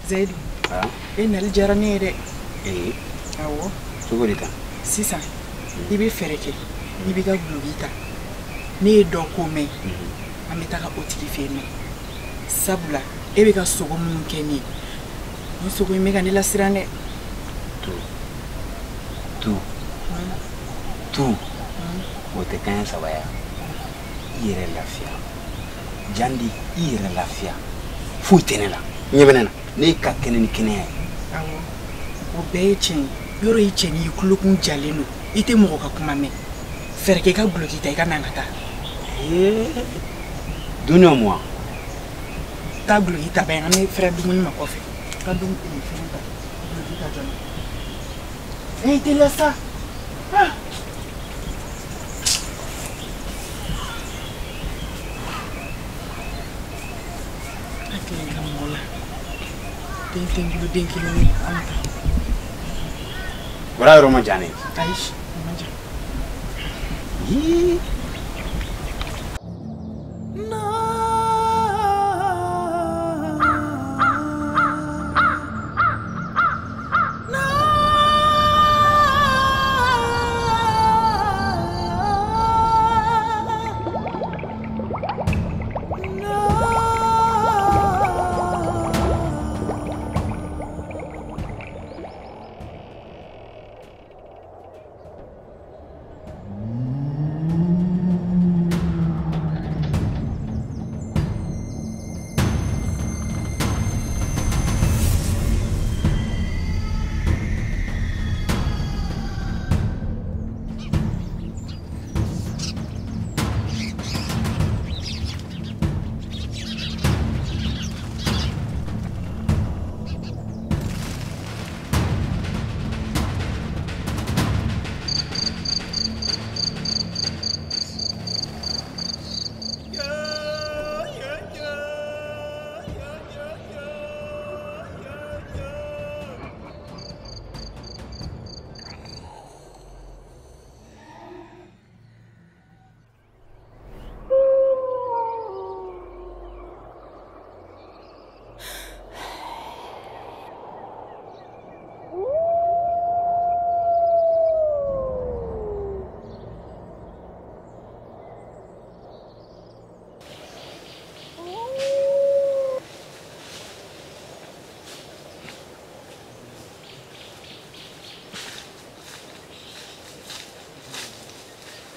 Zaidu. Nali jara ne de. Awo. Sugurita. Sisan. Ibe fereke. Ibe ga globita. Ne do ko me. Ameta ka otigi fe no. Sabula ebe ka sogo mun keni. Ni sogo me ga ne la sirane. Tu. Wote kan sabaya. Ire lafia. Jandi ire lafia. Fuitenela. Nyebenena. Ne ka kenen kene. Awo. O be chen. Yoro yi chen yi kulukun jaleno. Ite mo ka kuma me. Ferke ka glokita ka nangata. Duno moi. Ta glokita ben ame frère du mun ma kofi. Ka dum e fenta. Glokita jona. Te la ça. Ah. Denki ni amata. Wala Roma jane. Aish, Roma jane.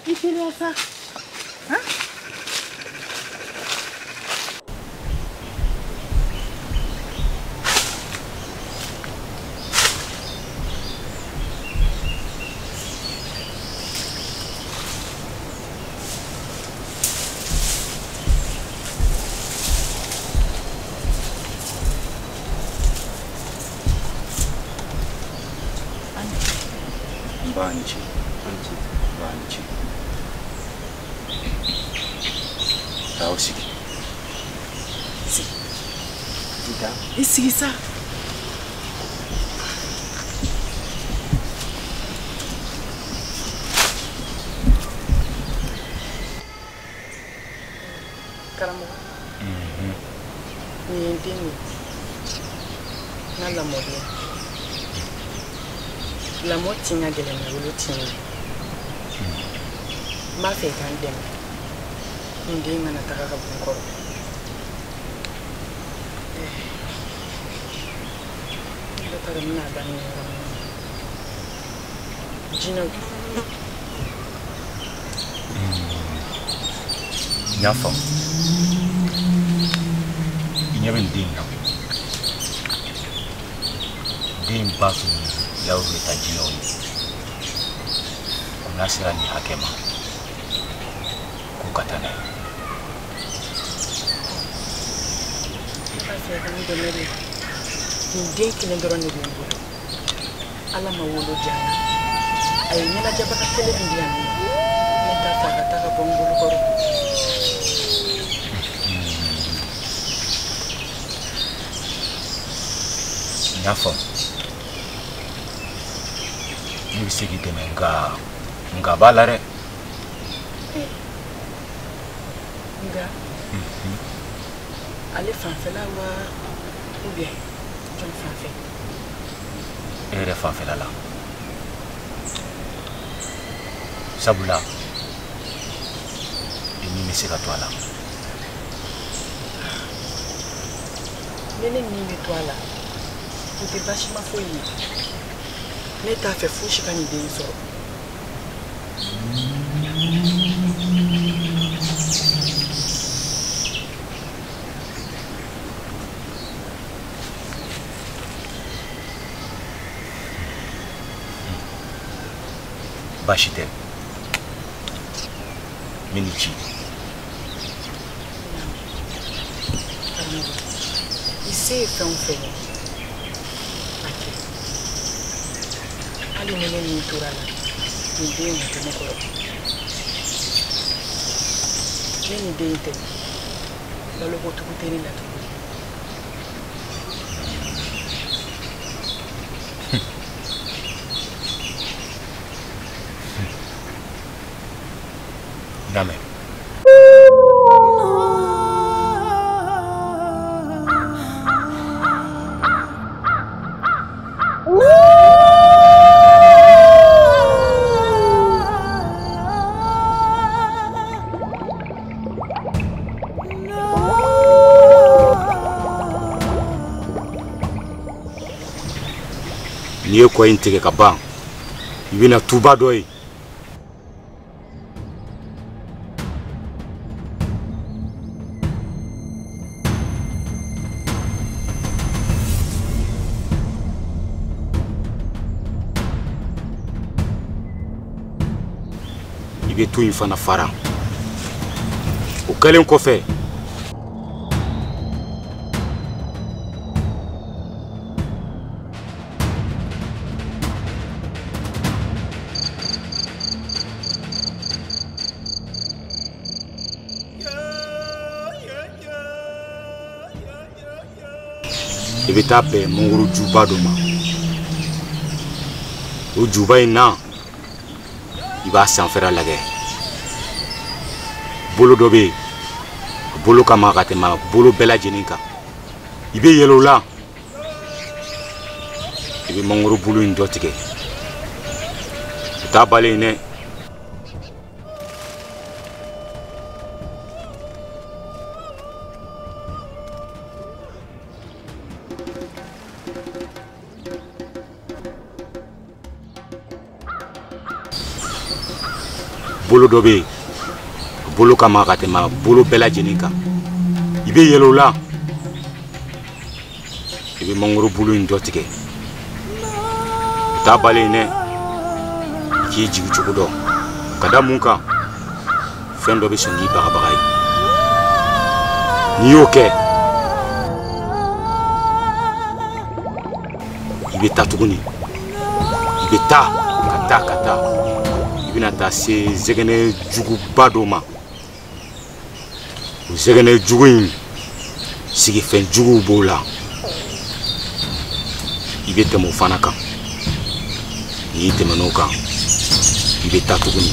Qu'est-ce ça? Hein? Banchi. Tausiki. Si. Kita. Isi ça. Karamo. Ni ndini. Nala modia. La motinga de la wulutinga. Ma fait quand dem. Ndi mana taka ka bunkoro. Taka mna bani. Jino. Nyafo. Inyabe ndinga. Dim basu ya uleta jino. Unasira ni hakema. Kukatana. Ndi kile ndoro ni bingu. Ala mawolo jana. Ay nyala jabaka tele ndiani. Nita taka bongolo koro. Nyafo. Nibisiki temenga balare. Nga. Ale fanfela wa Ou bien, John Fanfé. Et Fanfé là. Sabula. Et ni me sera toi là. Nene ni toi là. Ou t'es vachement folie. Mais t'as fait fou, je n'ai pas idée. Bachite. Minichi. Ici, c'est un fait. Ali nene ni tura la ni de na temo ko ni de inte la lo botu ko teni la to Dame. Ni ye ko in tigɛ ka ban I bɛna tuba dɔ ye I bɛ tu in fana fara o kɛlen kɔfɛ I bɛ taa bɛn mangoro juba dɔ ma o juba in na I b'a sanfɛla lagɛ bolo dɔ bɛ yen bolo ka ma ka tɛmɛ bolo bɛɛ lajɛlen kan I bɛ yɛlɛ o la I bɛ mangoro bolo in dɔ tigɛ o t'a balen dɛ bolo dɔ bɛ yen bolo ka ma ka tɛmɛ bolo bɛɛ lajɛlen kan I bɛ yɛlɛ o la I bɛ mangoro bolo in dɔ tigɛ o t'a balen dɛ I k'i jigi cogo dɔn ka da mun kan fɛn dɔ bɛ sɔn k'i bagabaga ye n'i y'o kɛ I bɛ taa tuguni I bɛ taa ka taa I bɛna taa se zɛgɛnɛ juguba dɔ ma o zɛgɛnɛ jugu in sigifɛn juguw b'o la I bɛ tɛmɛ o fana kan n'i tɛmɛn'o kan I bɛ taa tuguni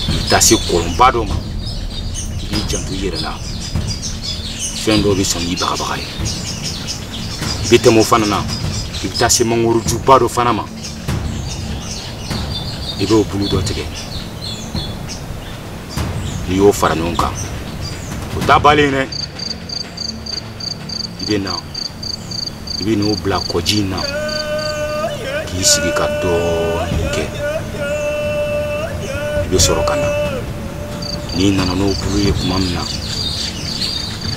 I bɛ taa se kɔlɔnba dɔ ma I b'i janto I yɛrɛ la fɛn dɔ bɛ sɔn k'i bagabaga ye I bɛ tɛmɛ o fana na I bɛ taa se mangoro juba dɔ fana ma I b'o bulu dɔ tigɛ n'i y'o fara ɲɔgɔn kan o t'a balen dɛ I bɛ na I bɛ n'o bila kɔji in na k'i sigi ka dɔɔnin kɛ I bɛ sɔrɔ ka na n'i nana n'o bulu ye tuma min na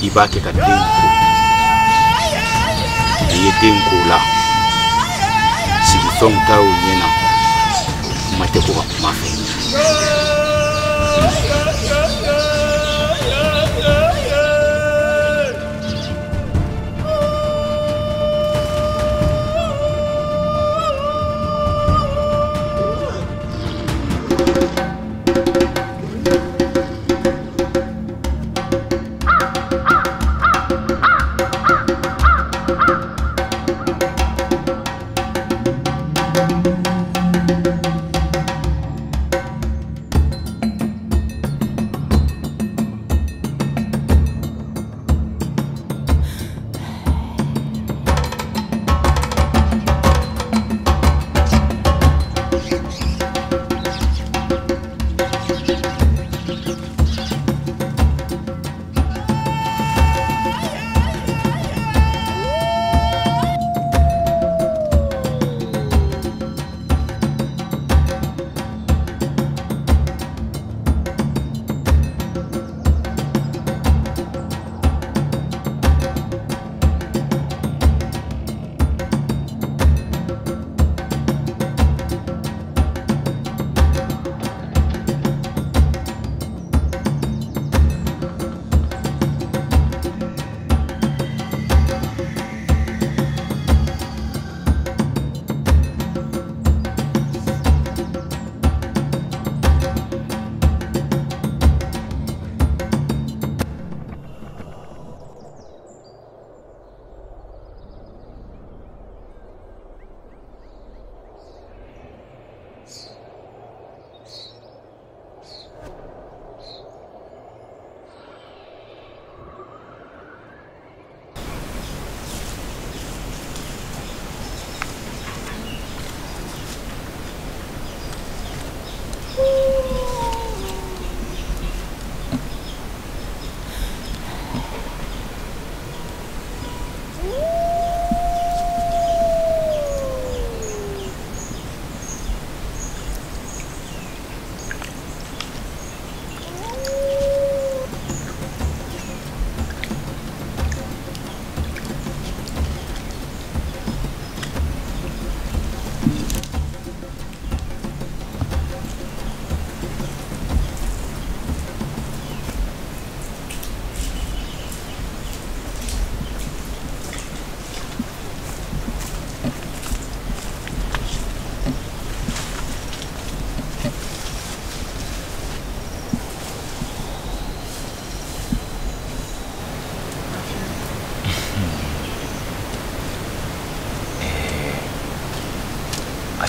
I b'a kɛ ka den ko n'i ye den ko la sigifɛnw ta o ɲɛ na kuma tɛ ko ka kuma fɛ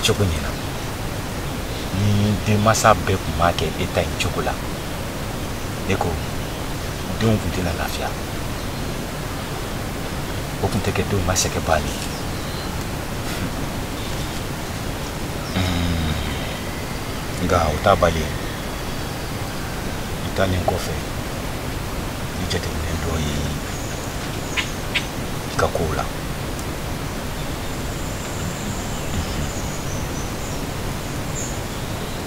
cogo ɲɛna ni denmansa bɛɛ kun b'a kɛ e ta in cogo la ne ko denw kun tɛna lafiya o kun tɛ kɛ denw ma sɛgɛ bali nka o t'a bali i taalen kɔfɛ ni jateminɛ dɔ ye i ka kow la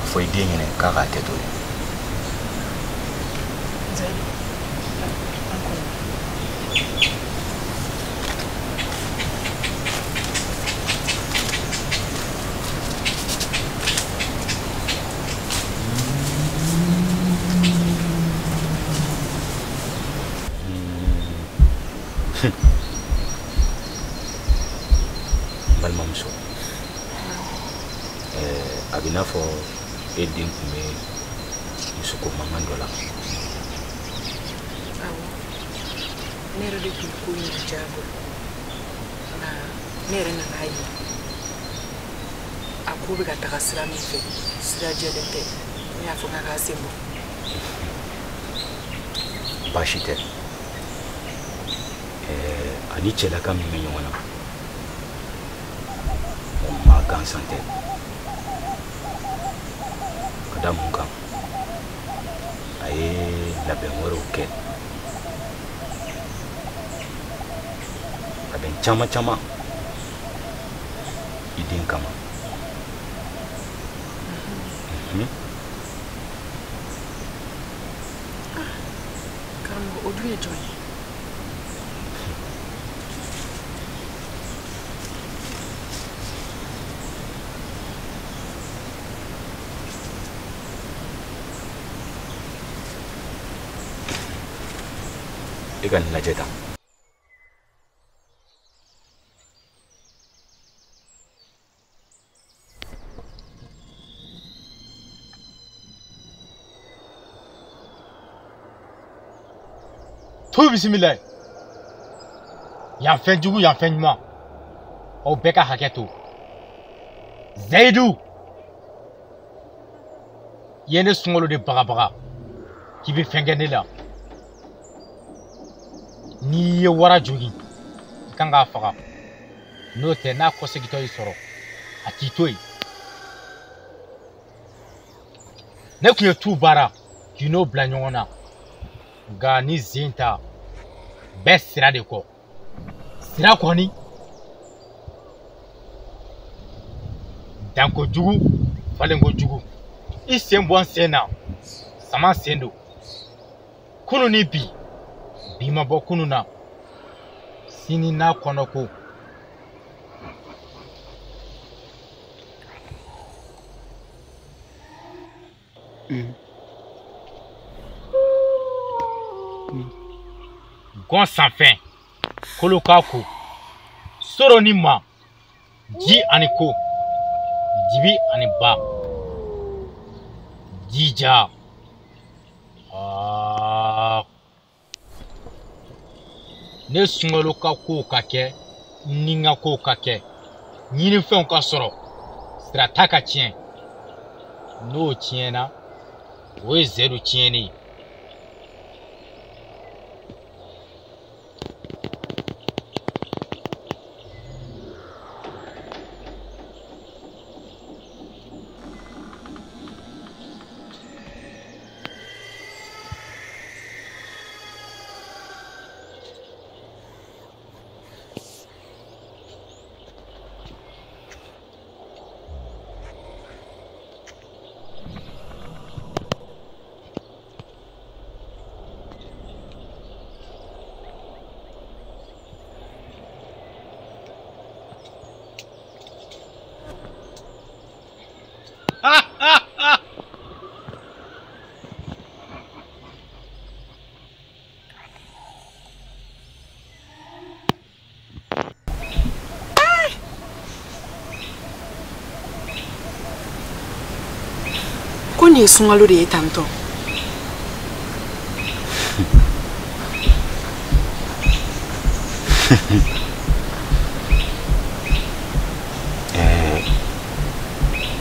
fo i den ɲinɛ k'a k'a kɛ to ye balimamuso a bɛ n'a fɔ e den kun bɛ musoko mankan dɔ la awɔ ne yɛrɛ de tun ko in diyago nka ne yɛrɛ nan'a ye a ko bɛ ka taga sira min fɛ sira jɛlen tɛ ne y'a fɔ n k'a sen bɔ baasi tɛ ani cɛlaka min bɛ ɲɔgɔn na maa gansan tɛ ka da mun kan a ye labɛn wɛrɛw kɛ labɛn caman caman i den kama karamɔgɔ o dun ye jɔn ye i ka nin lajɛ tan tu bisimila yan fɛn jugu yan fɛn ɲuman aw bɛɛ ka hakɛ to Zayidu i ye ne sunkalo de bagabaga k'i bɛ fɛn kɛ ne la n'i ye wara jogi i kan k'a faga n'o tɛ n'a kɔsegitɔ y'i sɔrɔ a t'i to yen ne tun ye tu baara k'i n'o bila ɲɔgɔn na nka ni zen ta bɛɛ sira de kɔ sira kɔni dankojugu falenkojugu i sen bɔ n sen na sama sen don kunu ni bi bi ma bɔ kunu na sini n'a kɔnɔ ko gɔn sanfɛ kolo k'a ko soro ni ma ji ani ko dibi ani ba jija ne sunkalo ka kow ka kɛ ni n ka kow ka kɛ ɲinifɛnw ka sɔrɔ sira t'a ka tiɲɛ n'o tiɲɛna o ye Zayidu tiɲɛni ye ko nin ye sunkalo de ye tantɔ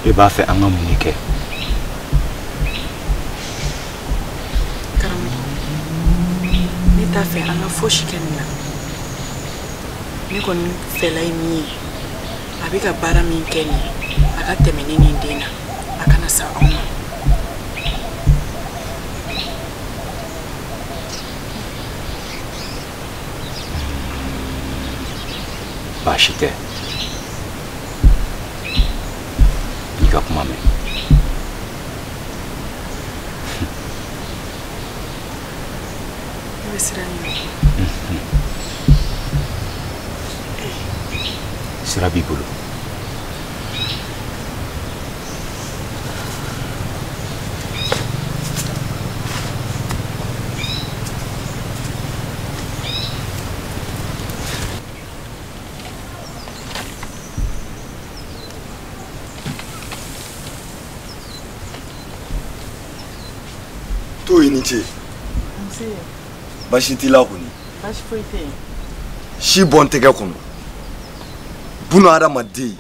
e b'a fɛ an ka mun kɛ karamɔgɔ ne t'a fɛ an ka fosi kɛ nin na ne kɔni fɛla ye min ye a bɛ ka baara min kɛ nin a ka tɛmɛ ne ni den na a kana sa anw ma baasi tɛ i ka kuma mɛn ne bɛ siran ɲɛ sira b'i bolo to yi ni ce baasi t'i la kɔni baasi foyi tɛ yen si bɔn tɛgɛ kɔnɔ buna adamaden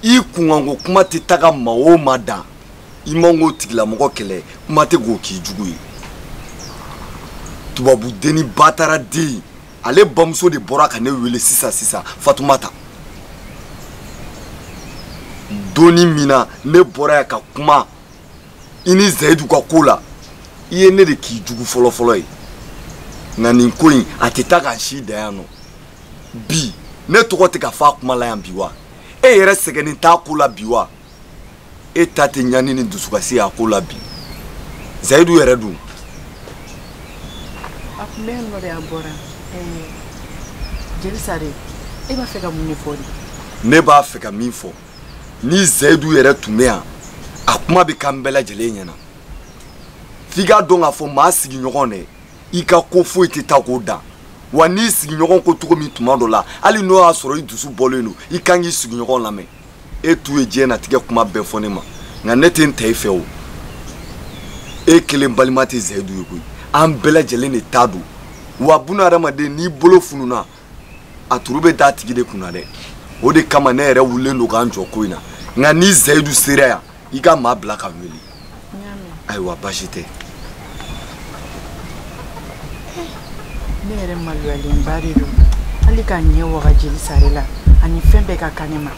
i kunkanko kuma tɛ taga maa o maa da i man k'o tigilamɔgɔ kɛlɛ kuma tɛ k'o k'i jugu ye tubabu denni batara den ale bamuso de bɔra ka ne wele sisan Fatumata doni min na ne bɔra yan ka kuma i ni Zayidu ka ko la i ye ne de k'i jugu fɔlɔfɔlɔ ye nka nin ko in a tɛ taa ka si da yan nɔ bi ne tɔgɔ tɛ ka fɔ a kuma la yan bi wa e yɛrɛ sɛgɛnnen t'a ko la bi wa e ta tɛ ɲani ni dusukasi a ko la bi Zayidu yɛrɛ dun a kun bɛ yen nɔ de a bɔra Jeli Sare e b'a fɛ ka mun de fɔ de ne b'a fɛ ka min fɔ ni Zayidu yɛrɛ tun bɛ yan a kuma bɛ k'an bɛɛ lajɛlen ɲɛna f'i k'a dɔn k'a fɔ maa sigiɲɔgɔn dɛ i ka ko foyi tɛ taa k'o dan wa n'i sigiɲɔgɔn ko cogo min tuma dɔ la hali n'o y'a sɔrɔ i dusu bɔlen don i kan k'i sigiɲɔgɔn lamɛn e t'u ye diɲɛnatigɛ kuma bɛɛ fɔ ne ma nka ne tɛ n ta i fɛ o e kelen balima tɛ Zayidu ye koyi an bɛɛ lajɛlen de ta don wa buna adamaden n'i bolo fununa a turu bɛ da tigi de kunna dɛ o de kama ne yɛrɛ wulilen don k'an jɔ ko in na nka ni Zayidu sera yan i ka maa bila ka wele ayiwa baasi tɛ ne yɛrɛ maloyalenba de don hali ka ɲɛ waga Jeli Sare la ani fɛn bɛɛ ka kan ne ma